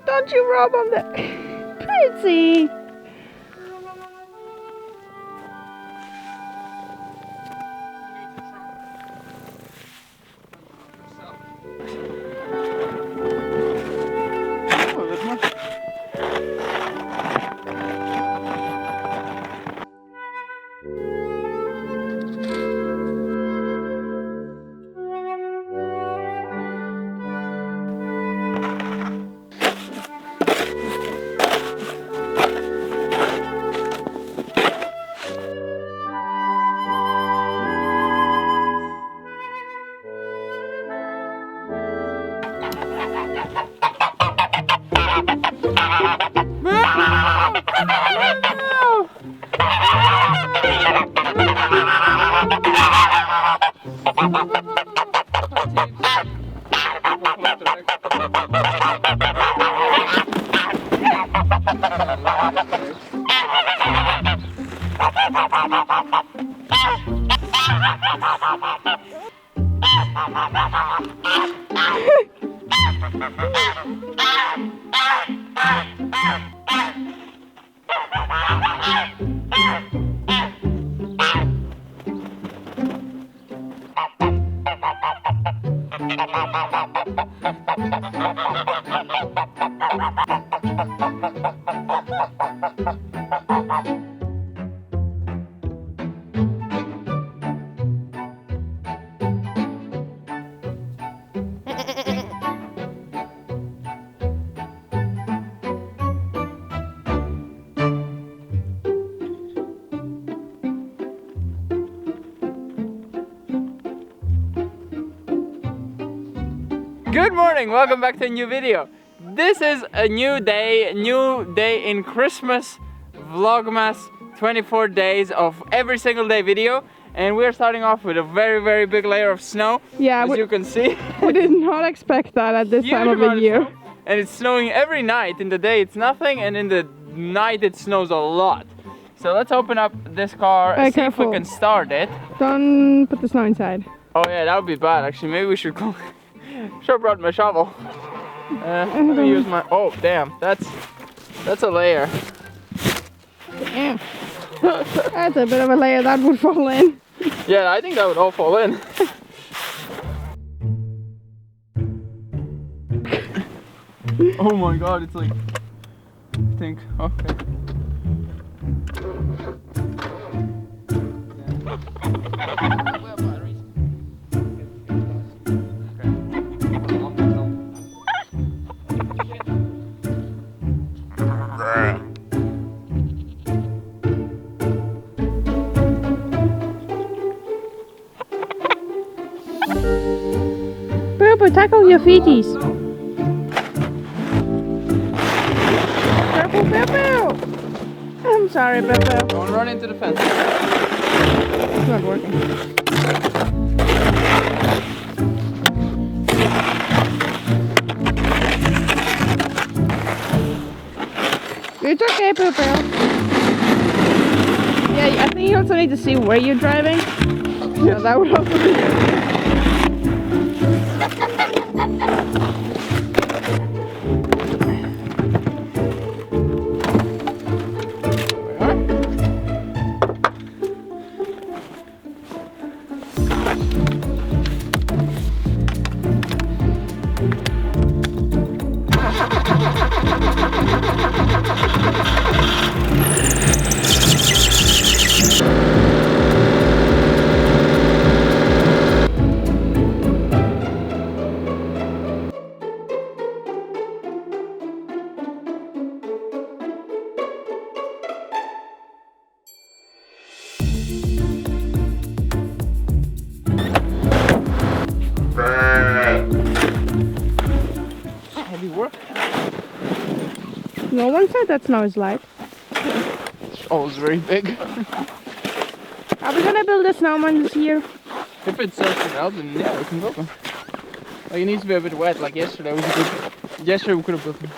Don't you rub on the pretty. Good morning, welcome back to a new video. This is a new day in Christmas Vlogmas, 24 days of every single day video. And we're starting off with a very big layer of snow, yeah, as you can see. We did not expect that at this time of the year. And it's snowing every night. In the day it's nothing, and in the night it snows a lot. So let's open up this car and see if we can start it. Don't put the snow inside. Oh yeah, that would be bad actually. Maybe we should go. Should have brought my shovel. Let me use my. Oh damn, that's a layer. Damn. That's a bit of a layer that would fall in. Yeah, I think that would all fall in. Oh my god, it's like. I think. Okay. Purple, tackle your feeties. Purple. I'm sorry, Purple. Don't run into the fence. It's not working. It's okay, Purple. Yeah, I think you also need to see where you're driving. Yeah, that would also be good. No one said that snow is light. Oh, it's very big. Are we gonna build a snowman this year? If it starts to melt, then yeah, we can build them. Like, it needs to be a bit wet. Like yesterday was good. Yesterday we could have built them.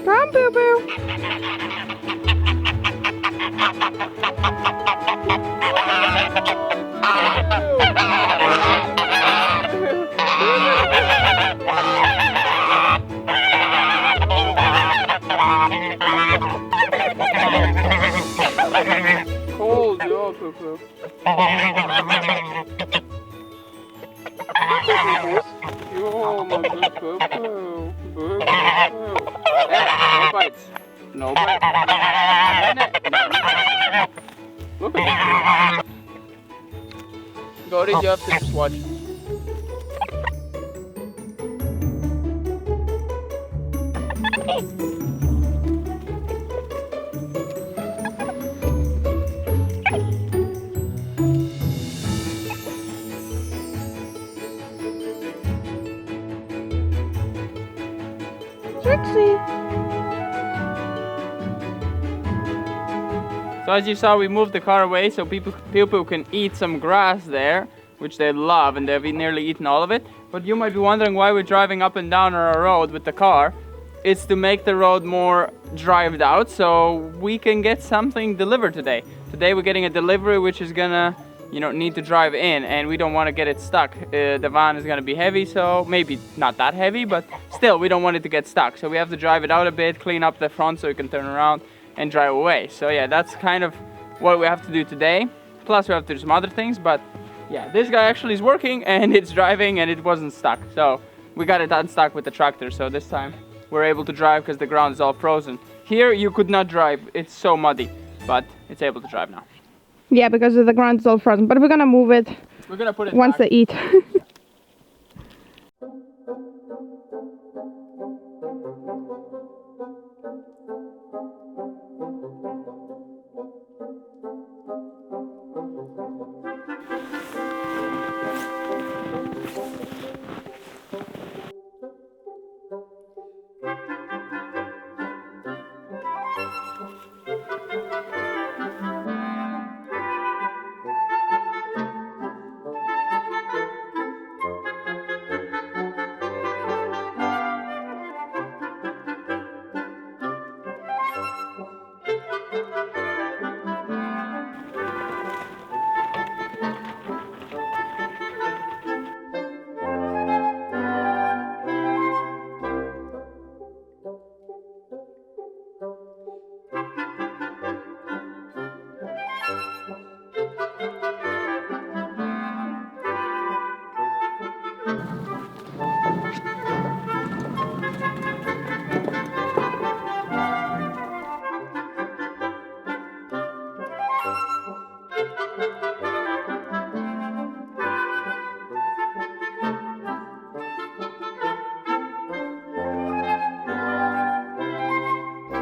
Come, Boo Boo. Cold, yo, Poo Poo. Yo, my good Poo Poo. Boo Poo. No bites. No bites. Look at this. Go to you have to just watch. Trixie. So as you saw, we moved the car away so people can eat some grass there, which they love, and they've nearly eaten all of it. But you might be wondering why we're driving up and down our road with the car. It's to make the road more drived out so we can get something delivered today. Today we're getting a delivery which is gonna, need to drive in, and we don't want to get it stuck. The van is gonna be heavy, so maybe not that heavy, but still we don't want it to get stuck. So we have to drive it out a bit, clean up the front so we can turn around and drive away. So yeah, that's kind of what we have to do today. Plus we have to do some other things, but yeah, this guy actually is working and it's driving and it wasn't stuck. So we got it unstuck with the tractor. So this time we're able to drive because the ground is all frozen. Here you could not drive, it's so muddy, but it's able to drive now. Yeah, because the ground is all frozen, but we're gonna move it. We're gonna put it once back. they eat.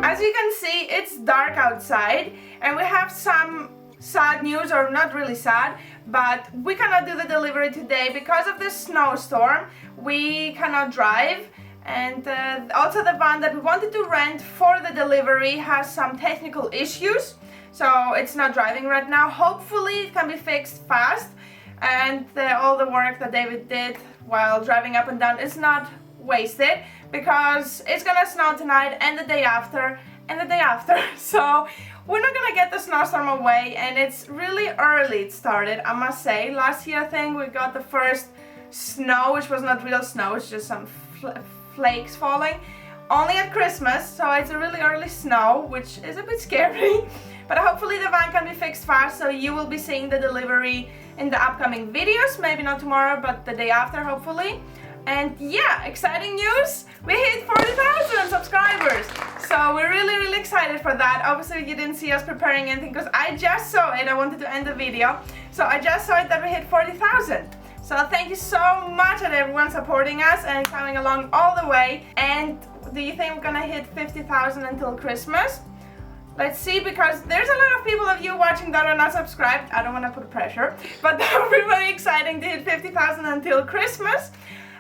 As you can see, it's dark outside and we have some sad news, or not really sad, but we cannot do the delivery today because of the snowstorm. We cannot drive, and also the van that we wanted to rent for the delivery has some technical issues, so it's not driving right now. Hopefully it can be fixed fast, and all the work that David did while driving up and down is not wasted, because it's gonna snow tonight and the day after and the day after. So we're not gonna get the snowstorm away, and it's really early it started, I must say. Last year I think we got the first snow, which was not real snow, it's just some flakes falling, only at Christmas, so it's a really early snow, which is a bit scary. But hopefully the van can be fixed fast, so you will be seeing the delivery in the upcoming videos, maybe not tomorrow, but the day after, hopefully. And yeah, exciting news! We hit 40,000 subscribers! So we're really excited for that. Obviously you didn't see us preparing anything because I just saw it. I wanted to end the video. So I just saw it that we hit 40,000. So thank you so much to everyone supporting us and coming along all the way. And do you think we're gonna hit 50,000 until Christmas? Let's see, because there's a lot of people of you watching that are not subscribed. I don't want to put pressure, but that would be very exciting to hit 50,000 until Christmas.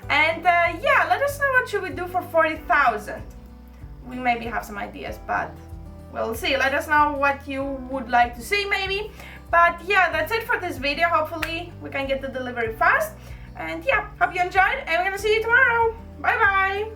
And yeah, let us know what should we do for 40,000. We maybe have some ideas, but we'll see. Let us know what you would like to see maybe. But yeah, that's it for this video. Hopefully we can get the delivery fast. And yeah, hope you enjoyed, and we're gonna see you tomorrow. Bye bye.